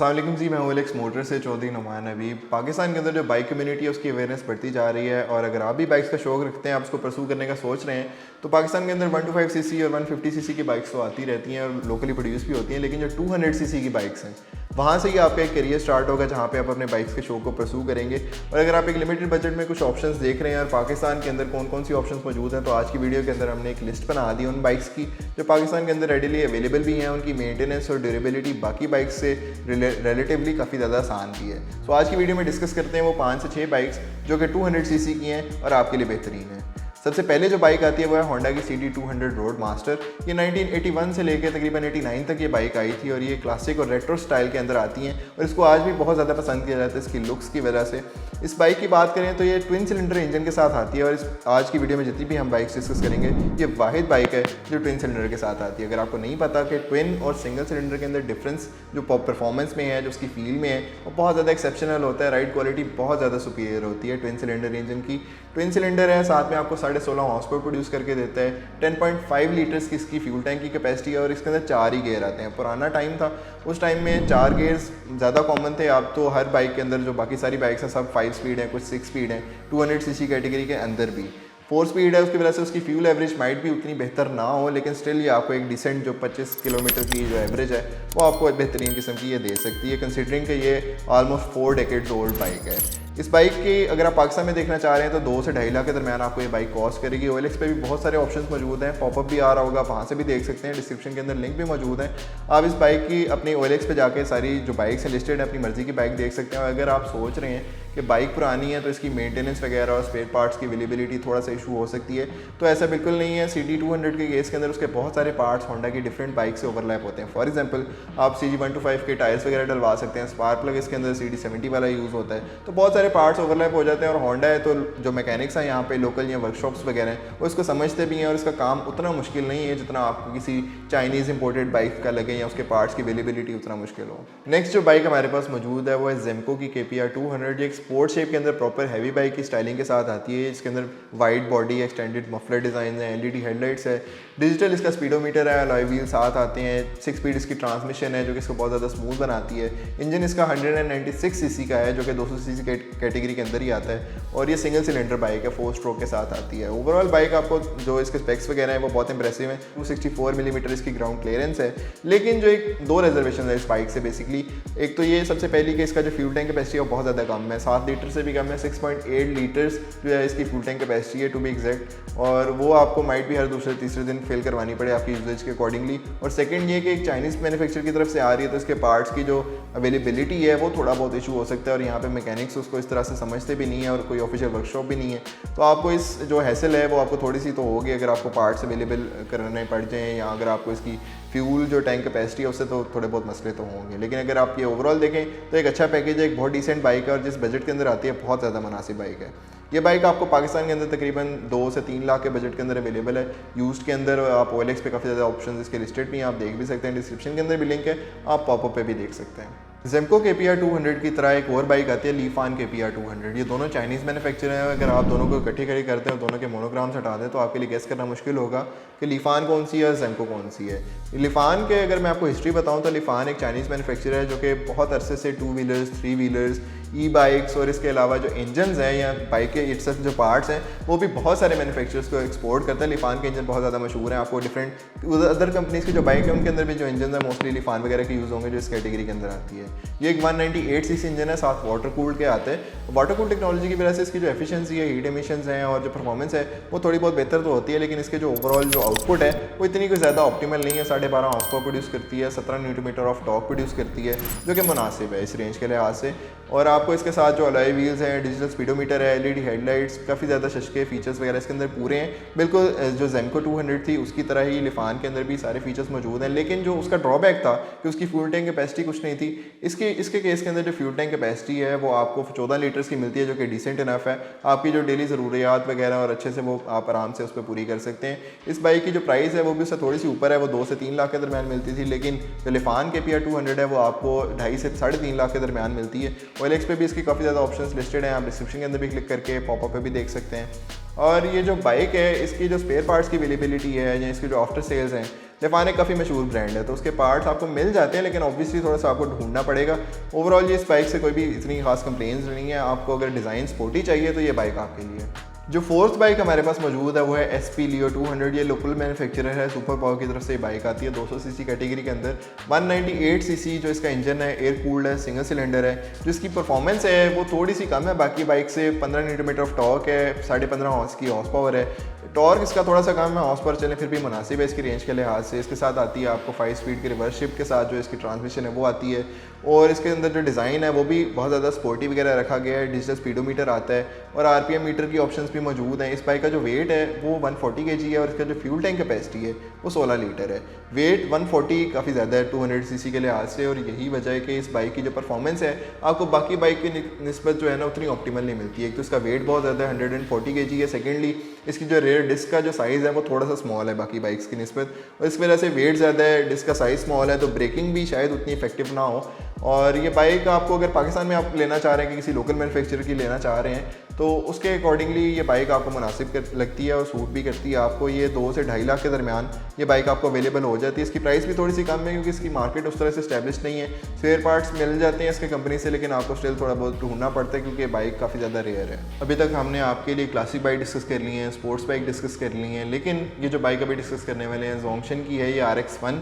अस्सलाम वालेकुम जी, मैं ओएलएक्स मोटर से चौधरी नुमान नबी। पाकिस्तान के अंदर जो बाइक कम्युनिटी है उसकी अवेयरनेस बढ़ती जा रही है और अगर आप भी बाइक्स का शौक रखते हैं, आप उसको परसू करने का सोच रहे हैं, तो पाकिस्तान के अंदर 125 सीसी और 150 सीसी की बाइक्स तो आती रहती हैं और लोकली प्रोड्यूस भी होती हैं, लेकिन जो 200 सीसी की बाइक्स हैं वहाँ से ही आपका एक करियर स्टार्ट होगा जहाँ पे आप अपने बाइक्स के शौक को परसू करेंगे। और अगर आप एक लिमिटेड बजट में कुछ ऑप्शंस देख रहे हैं और पाकिस्तान के अंदर कौन कौन सी ऑप्शंस मौजूद हैं, तो आज की वीडियो के अंदर हमने एक लिस्ट बना दी उन बाइक्स की जो पाकिस्तान के अंदर रेडिली अवेलेबल भी हैं, उनकी मेंटेनेंस और ड्यूरेबिलिटी बाकी बाइक्स से रिलेटिवली काफ़ी ज़्यादा आसान भी है। सो आज की वीडियो में डिस्कस करते हैं वो 5 से 6 बाइक्स जो कि 200 सीसी की हैं और आपके लिए बेहतरीन है। सबसे पहले जो बाइक आती है वो है होंडा की CD200 रोड मास्टर। ये 1981 से लेकर तकरीबन 89 तक ये बाइक आई थी और ये क्लासिक और रेट्रो स्टाइल के अंदर आती हैं और इसको आज भी बहुत ज़्यादा पसंद किया जाता है इसकी लुक्स की वजह से। इस बाइक की बात करें तो ये ट्विन सिलेंडर इंजन के साथ आती है और इस आज की वीडियो में जितनी भी हम बाइक्स डिस्कस करेंगे ये वाहिद बाइक है जो ट्विन सिलेंडर के साथ आती है। अगर आपको नहीं पता कि ट्विन और सिंगल सिलेंडर के अंदर डिफरेंस जो परफॉर्मेंस में है, जो उसकी फील में है, वो बहुत ज़्यादा एक्सेप्शनल होता है। राइड क्वालिटी बहुत ज़्यादा सुपीरियर होती है ट्विन सिलेंडर इंजन की। ट्विन सिलेंडर है, साथ में आपको 16.5 हॉर्स पावर प्रोड्यूस करके देता है। 10.5 लीटर्स की इसकी फ्यूल टैंक की कैपेसिटी है और इसके अंदर 4 ही गेयर आते हैं। पुराना टाइम था, उस टाइम में 4 गेयर्स ज़्यादा कॉमन थे। अब तो हर बाइक के अंदर जो बाकी सारी बाइक्स हैं सब 5 स्पीड है, कुछ 6 स्पीड है। 200 सीसी कैटेगरी के अंदर भी 4 स्पीड है, उसकी वजह से उसकी फ्यूल एवरेज माइट भी उतनी बेहतर ना हो, लेकिन स्टिल ये आपको एक डिसेंट जो 25 किलोमीटर की जो एवरेज है वो आपको एक बेहतरीन किस्म की ये दे सकती है, कंसिडरिंग कि ये ऑलमोस्ट 4 डेकेड्स ओल्ड बाइक है। इस बाइक की अगर आप पाकिस्तान में देखना चाह रहे हैं तो 2 से 2.5 लाख के दरमियान आपको ये बाइक कॉस्ट करेगी। OLX पे भी बहुत सारे ऑप्शंस मौजूद हैं, पॉपअप भी आ रहा होगा, वहाँ से भी देख सकते हैं। डिस्क्रिप्शन के अंदर लिंक भी मौजूद है। आप इस बाइक की अपनी OLX पे जाके सारी जो बाइक्स हैं लिस्टेड है, अपनी मर्जी की बाइक देख सकते हैं। और अगर आप सोच रहे हैं कि बाइक पुरानी है तो इसकी मेंटेनेंस वगैरह और स्पेयर पार्ट्स की अवेलेबिलिटी थोड़ा सा इशू हो सकती है, तो ऐसा बिल्कुल नहीं है। CD200 के केस के अंदर उसके बहुत सारे पार्ट्स होंडा की डिफरेंट बाइक से ओवरलैप होते हैं। फॉर एग्जांपल आप CG125 के टायर्स वगैरह डलवा सकते हैं। स्पार्क प्लग इसके अंदर CD70 वाला यूज़ होता है, तो बहुत सारे पार्ट्स ओवरलैप हो जाते हैं। और होंडा है तो जो मैकेनिक्स हैं यहाँ पे लोकल या वर्कशॉप्स वगैरह हैं वो इसको समझते भी हैं और इसका काम उतना मुश्किल नहीं है जितना आपको किसी चाइनीज़ इंपोर्टेड बाइक का लगे या उसके पार्ट्स की अवेलेबिलिटी उतना मुश्किल हो। नेक्स्ट जो बाइक हमारे पास मौजूद है वो है जेमको की KPR200। ये एक स्पोर्ट शेप के अंदर प्रॉपर हैवी बाइक की स्टाइलिंग के साथ आती है। इसके अंदर wide body, extended muffler design है, LED हेडलाइट्स है, डिजिटल इसका स्पीडोमीटर है, अलॉय व्हील साथ आते हैं। 6 स्पीड इसकी ट्रांसमिशन है जो कि इसको बहुत ज़्यादा स्मूथ बनाती है। इंजन इसका 196 सीसी का है जो कि 200 सीसी कैटेगरी के अंदर ही आता है और ये सिंगल सिलेंडर बाइक है, 4 स्ट्रोक के साथ आती है। ओवरऑल बाइक आपको जो इसके स्पेक्स वगैरह हैं वो बहुत इंप्रेसिव है। 264 मिलीमीटर इसकी ग्राउंड क्लियरेंस है, लेकिन जो एक 2 रिजर्वेशन है इस बाइक से बेसिकली। एक तो ये सबसे पहली कि इसका जो फ्यूल टैंक कैपेसिटी है वो बहुत ज़्यादा कम है, 7 लीटर से भी कम है। 6.8 लीटर्स जो है इसकी फ्यूल टैंक कैपेसिटी है टू बी एग्जैक्ट, और वो आपको माइट भी हर दूसरे तीसरे दिन फिल करवानी पड़े आपकी यूजेज के अकॉर्डिंगली। और सेकंड ये कि एक चाइनीज़ मैन्युफैक्चर की तरफ से आ रही है तो इसके पार्ट्स की जो अवेलेबिलिटी है वो थोड़ा बहुत इशू हो सकता है और यहाँ पे मैकेनिक्स उसको इस तरह से समझते भी नहीं है और कोई ऑफिशियल वर्कशॉप भी नहीं है, तो आपको इस जो हैसल है वो आपको थोड़ी सी तो होगी अगर आपको पार्ट्स अवेलेबल करने पड़ जाएँ, या अगर आपको इसकी फ्यूल जो टैंक कैपेसिटी है उससे तो थोड़े बहुत मसले तो होंगे। लेकिन अगर आप ये ओवरऑल देखें तो एक अच्छा पैकेज है, एक बहुत डिसेंट बाइक है और जिस बजट के अंदर आती है बहुत ज़्यादा मुनासिब बाइक है। ये बाइक आपको पाकिस्तान के अंदर तकरीबन 2 से 3 लाख के बजट के अंदर अवेलेबल है। यूज्ड के अंदर आप OLX पे काफ़ी ज़्यादा ऑप्शंस इसके लिस्टेड भी हैं, आप देख भी सकते हैं। डिस्क्रिप्शन के अंदर भी लिंक है, आप पॉपअप पे भी देख सकते हैं। जेमको KPR200 की तरह एक और बाइक आती है लीफान KPR200। ये दोनों चाइनीज़ मैन्युफैक्चर हैं। अगर आप दोनों को इकट्ठी खड़ी करते हैं और दोनों के मोनोग्राम्स हटा दें तो आपके लिए गेस करना मुश्किल होगा कि लीफान कौन सी है और जेमको कौन सी है। लीफान के अगर मैं आपको हिस्ट्री बताऊं तो लीफान एक चाइनीज़ मैन्युफैक्चर है जो कि बहुत अरसे से 2 व्हीलर्स, 3 व्हीलर्स, ई-बाइक्स और इसके अलावा जो इंजन्स हैं या बाइक के इट्स जो पार्ट्स हैं वो भी बहुत सारे मैन्युफैक्चरर्स को एक्सपोर्ट करता है। लीफान के इंजन बहुत ज़्यादा मशहूर हैं। आपको डिफरेंट अदर कंपनीज़ की जो बाइक है उनके अंदर भी जो इंजन है मोस्टली लीफान वगैरह के यूज़ होंगे जो इस कैटेगरी के अंदर आती है। ये एक 198 सीसी इंजन है, साथ वाटर कूल्ड के आते हैं। वाटर कूल टेक्नोलॉजी की वजह से इसकी जो एफिशिएंसी है, हीट एमिशंस हैं और जो परफॉर्मेंस है वो थोड़ी बहुत बेहतर तो होती है, लेकिन इसके जो ओवरऑल जो आउटपुट है वो इतनी कोई ज़्यादा ऑप्टिमल नहीं है। 12.5 हॉर्स पावर प्रोड्यूस करती है, 17 newton meter of torque produce करती है जो कि मुनासिब है इस रेंज के लिहाज से। और आपको इसके साथ जो अलॉय व्हील्स हैं, डिजिटल स्पीडोमीटर है, LED हेडलाइट्स, काफ़ी ज़्यादा शशके फीचर्स वगैरह इसके अंदर पूरे हैं। बिल्कुल जो जेमको 200 थी उसकी तरह ही लिफान के अंदर भी सारे फीचर्स मौजूद हैं, लेकिन जो उसका ड्रॉबैक था कि उसकी फ्यूल टैंक कैपेसिटी कुछ नहीं थी। इसके केस के अंदर जो फ्यूल टैंक कैपेसिटी है वो आपको 14 लीटर्स की मिलती है जो कि डिसेंट इनफ है। आपकी जो डेली ज़रूरियात वगैरह और अच्छे से वो आप आराम से उस पर पूरी कर सकते हैं। इस बाइक की जो प्राइस है वो भी उससे थोड़ी सी ऊपर है, वो 2 से 3 लाख के दरमियान मिलती थी, लेकिन जो लिफान KPR200 है वो आपको 2.5 से 3.5 लाख के दरमियान मिलती है। OLX पे भी इसकी काफ़ी ज़्यादा ऑप्शंस लिस्टेड हैं, आप डिस्क्रिप्शन के अंदर भी क्लिक करके पॉपअप पे भी देख सकते हैं। और ये जो बाइक है इसकी जो स्पेयर पार्ट्स की अवेलेबिलिटी है या इसकी जो आफ्टर सेल्स हैं, लिफान एक काफ़ी मशहूर ब्रांड है तो उसके पार्ट्स आपको मिल जाते हैं, लेकिन ऑब्वियसली थोड़ा सा आपको ढूंढना पड़ेगा। ओवरऑल ये इस बाइक से कोई भी इतनी खास कंप्लेंट्स नहीं है। आपको अगर डिज़ाइन स्पोर्टी चाहिए तो ये बाइक आपके लिए है। जो फोर्थ बाइक हमारे पास मौजूद है वो है SP Leo 200। ये लोकल मैन्युफैक्चरर है, सुपर पावर की तरफ से बाइक आती है 200 सीसी कैटेगरी के अंदर। 198 सीसी जो इसका इंजन है एयर कूल्ड है, सिंगल सिलेंडर है। जो इसकी परफॉर्मेंस है वो थोड़ी सी कम है बाकी बाइक से। 15 न्यूटन ऑफ टॉर्क है, 15.5 हॉर्स की हॉर्स पावर है। टॉर्क इसका थोड़ा सा कम है, हॉर्स पावर चले फिर भी मुनासिब है इसकी रेंज के लिहाज से। इसके साथ आती है आपको 5 स्पीड की रिवर्स शिफ्ट के साथ जो इसकी ट्रांसमिशन है वो आती है। और इसके अंदर जो डिज़ाइन है वो भी बहुत ज़्यादा स्पोर्टी वगैरह रखा गया है। डिजिटल स्पीडोमीटर आता है और RPM मीटर की ऑप्शंस भी मौजूद हैं। इस बाइक का जो वेट है वो 140 kg है और इसका जो फ्यूल टैंक कैपेसिटी है वो 16 लीटर है। वेट 140 काफ़ी ज़्यादा है 200 सीसी के लिहाज से, और यही वजह है कि इस बाइक की जो परफॉर्मेंस है आपको बाकी बाइक की निस्बत जो है ना उतनी ऑप्टिमल नहीं मिलती है। एक तो इसका वेट बहुत ज़्यादा है 140 kg है। सेकेंडली इसकी जो रेयर डिस्क का जो साइज़ है वो थोड़ा सा स्मॉल है बाकी बाइक्स की निस्बत, और इस वजह से वेट ज़्यादा है, डिस्क का साइज़ स्मॉल है तो ब्रेकिंग भी शायद उतनी इफेक्टिव ना हो। और ये बाइक आपको अगर पाकिस्तान में आप लेना चाह रहे हैं कि किसी लोकल मैन्युफैक्चरर की लेना चाह रहे हैं तो उसके अकॉर्डिंगली ये बाइक आपको मुनासिब लगती है और सूट भी करती है आपको। ये 2 से 2.5 लाख के दरमियान ये बाइक आपको अवेलेबल हो जाती है। इसकी प्राइस भी थोड़ी सी कम है क्योंकि इसकी मार्केट उस तरह से इस्टेब्लिश नहीं है। स्पेयर पार्ट्स मिल जाते हैं इसके कंपनी से, लेकिन आपको स्टिल थोड़ा बहुत ढूंढना पड़ता है क्योंकि बाइक काफ़ी ज़्यादा रेयर है। अभी तक हमने आपके लिए क्लासिक बाइक डिस्कस कर ली हैं, स्पोर्ट्स बाइक डिस्कस कर ली हैं, लेकिन ये जो बाइक अभी डिस्कस करने वाले हैं जोंक्शन की है, ये RX-1।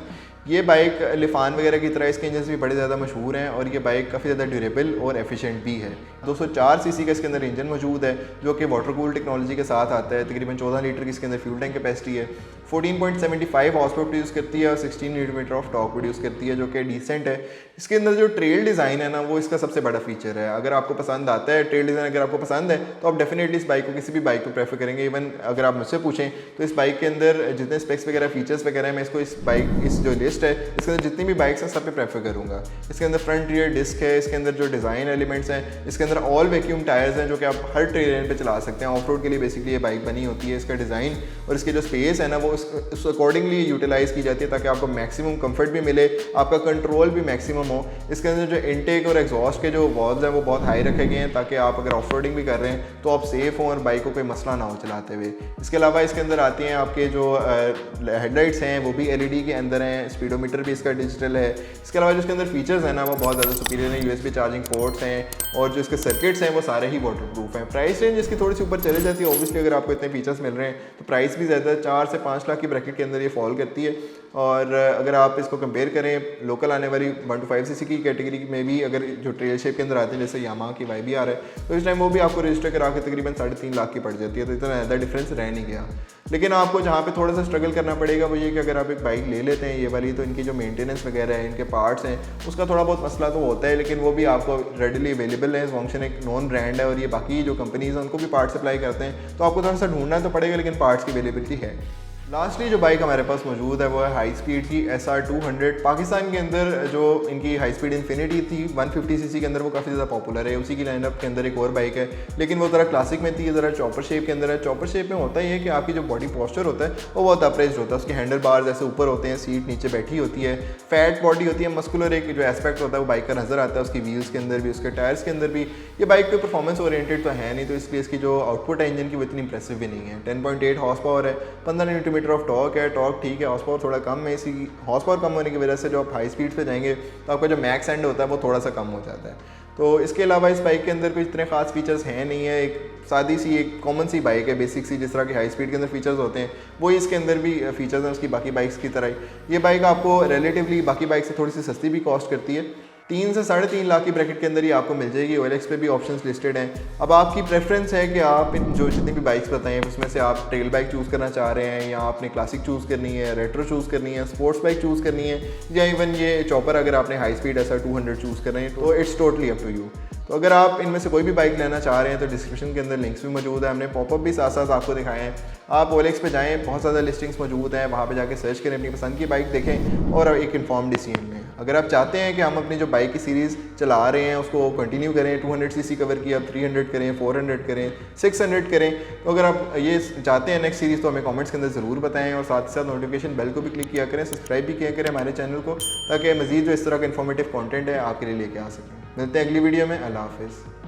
ये बाइक लिफान वगैरह की तरह इसके इंजन भी बड़े ज़्यादा मशहूर हैं और ये बाइक काफ़ी ज़्यादा ड्यूरेबल और एफिशिएंट भी है। 204 सीसी का इसके अंदर इंजन मौजूद है जो कि वाटर कूल टेक्नोलॉजी के साथ आता है। तकरीबन 14 लीटर की इसके अंदर फ्यूल टैंक कैपेसिटी है। 14.75 हॉर्स पावर प्रोड्यूस करती है और 16 न्यूटन ऑफ टॉर्क प्रोड्यूस करती है जो कि डिसेंट है। इसके अंदर जो ट्रेल डिज़ाइन है ना वो इसका सबसे बड़ा फीचर है। अगर आपको पसंद आता है ट्रेल डिज़ाइन, अगर आपको पसंद है तो आप डेफिनेटली इस बाइक को किसी भी बाइक को प्रेफर करेंगे। इवन अगर आप मुझसे पूछें तो इस बाइक के अंदर जितने स्पेक्स वगैरह फीचर्स वगैरह है, मैं इसको इस बाइक इस जो लिस्ट है इसके अंदर जितनी भी बाइक्स हैं सब पे प्रेफर करूँगा। इसके अंदर फ्रंट रियर डिस्क है, इसके अंदर जो डिज़ाइन एलिमेंट्स हैं, इसके अंदर ऑल वैक्यूम टायर्स हैं जो कि आप हर ट्रेन पे चला सकते हैं। ऑफ रोड के लिए बेसिकली ये बाइक बनी होती है। इसका डिज़ाइन और इसकी जो स्पेस है ना वो उस अकॉर्डिंगली यूटिलाइज़ की जाती है ताकि आपको मैक्सिमम कंफर्ट भी मिले, आपका कंट्रोल भी मैक्सिमम हो। इसके अंदर जो इनटेक और एग्जॉस्ट के जो वॉल्व्स हैं वो बहुत हाई रखे गए हैं ताकि आप अगर ऑफ रोडिंग भी कर रहे हैं तो आप सेफ हों और बाइक को कोई मसला ना हो चलाते हुए। इसके अलावा इसके अंदर आती हैं आपके जो हेडलाइट्स हैं वो भी LED के अंदर हैं। स्पीडोमीटर भी इसका डिजिटल है। इसके अलावा जो इसके अंदर फीचर्स हैं ना वो बहुत ज़्यादा सुपीरियर हैं। USB चार्जिंग पोर्ट्स हैं और जो इसके सर्किट्स हैं वो सारे ही वाटरप्रूफ हैं। प्राइस रेंज इसकी थोड़ी सी ऊपर चली जाती है ऑब्वियसली, अगर आपको इतने फीचर्स मिल रहे हैं तो प्राइस भी ज़्यादा 4 से 5 लाख की ब्रैकेट के अंदर ये फॉल करती है। और अगर आप इसको कंपेयर करें लोकल आने वाली 125 सीसी की कैटेगरी में भी, अगर जो ट्रेल शेप के अंदर आते हैं जैसे यामाहा की YBR है तो इस टाइम वो भी आपको रजिस्टर करा के तकरीबन 3.5 लाख की पड़ जाती है, तो इतना ज़्यादा डिफरेंस रह नहीं गया। लेकिन आपको जहाँ पे थोड़ा सा स्ट्रगल करना पड़ेगा वो ये कि अगर आप एक बाइक ले लेते हैं ये वाली तो इनकी जो मेंटेनेंस वगैरह है, इनके पार्ट्स हैं, उसका थोड़ा बहुत मसला तो होता है, लेकिन वो भी आपको रेडिली अवेलेबल है। जोंक्शन एक नॉन ब्रांड है और ये बाकी जो कंपनीज हैं उनको भी पार्ट सप्लाई करते हैं, तो आपको थोड़ा सा ढूंढना तो पड़ेगा लेकिन पार्ट्स की अवेलेबिलिटी है। लास्टली जो बाइक हमारे पास मौजूद है वो है हाई स्पीड की SR 200। पाकिस्तान के अंदर जो इनकी हाई स्पीड इन्फिनिटी थी 150 सीसी के अंदर वो काफ़ी ज़्यादा पॉपुलर है। उसी की लाइनअप के अंदर एक और बाइक है लेकिन वो ज़रा क्लासिक में थी, ये ज़रा चॉपर शेप के अंदर है। चॉपर शेप में होता ही है कि आपकी जो बॉडी पोस्चर होता है वो बहुत अप्रेस्ड होता है। उसके हैंडल बार्स ऐसे ऊपर होते हैं, सीट नीचे बैठी होती है, फैट बॉडी होती है, मस्कुलर एक जो एस्पेक्ट होता है वो बाइक का नज़र आता है। उसकी व्हील्स के अंदर भी, उसके टायर्स के अंदर भी। ये बाइक पे परफॉर्मेंस ओरिएंटेड तो है नहीं, तो इसलिए इसकी जो आउटपुट है इंजन की वो इतनी इंप्रेसिव भी नहीं है। 10.8 हॉर्स पावर है, 15 न्यूटन ऑफ टॉर्क है। टॉर्क ठीक है, हॉर्स पावर थोड़ा कम है। इसी हॉर्स पावर कम होने की वजह से जो आप हाई स्पीड पे जाएंगे तो आपका जो मैक्स एंड होता है वो थोड़ा सा कम हो जाता है। तो इसके अलावा इस बाइक के अंदर कोई इतने खास फीचर्स हैं नहीं है। एक सादी सी एक कॉमन सी बाइक है, बेसिक सी, जिस तरह की हाई स्पीड के अंदर फीचर्स होते हैं वही इसके अंदर भी फीचर्स हैं उसकी बाकी बाइक्स की तरह ही। ये बाइक आपको रिलेटिवली बाकी बाइक से थोड़ी सी सस्ती भी कॉस्ट करती है। 3 से 3.5 लाख की ब्रैकेट के अंदर ही आपको मिल जाएगी। OLX पे भी ऑप्शंस लिस्टेड हैं। अब आपकी प्रेफरेंस है कि आप इन जो जितनी भी बाइक्स बताएं उसमें से आप ट्रेल बाइक चूज़ करना चाह रहे हैं या आपने क्लासिक चूज़ करनी है, रेट्रो चूज़ करनी है, स्पोर्ट्स बाइक चूज़ करनी है, या इवन ये चॉपर अगर आपने हाई स्पीड SR 200 चूज़ कर रहे हैं तो it's totally up to you. तो अगर आप इनमें से कोई भी बाइक लेना चाह रहे हैं तो डिस्क्रिप्शन के अंदर लिंक्स भी मौजूद है। हमने पॉपअप भी साथ साथ आपको दिखाए हैं। आप OLX पे जाएं, बहुत ज़्यादा लिस्टिंग्स मौजूद हैं, वहाँ पे जाके सर्च करें, अपनी पसंद की बाइक देखें और एक इन्फॉर्म डिसीजन लें। अगर आप चाहते हैं कि हम अपनी जो बाइक की सीरीज़ चला रहे हैं उसको कंटिन्यू करें, 200 सीसी कवर की, आप 300 करें, 400 करें, 600 करें, तो अगर आप ये चाहते हैं नेक्स्ट सीरीज़ तो हमें कमेंट्स के अंदर ज़रूर बताएं और साथ ही साथ नोटिफिकेशन बेल को भी क्लिक किया करें, सब्सक्राइब भी किया करें हमारे चैनल को, ताकि मज़ीद जो इस तरह का इन्फॉर्मेटिव कॉन्टेंट है आपके लिए लेके आ सकें। मिलते हैं अगली वीडियो में। अल्लाह हाफ़िज़।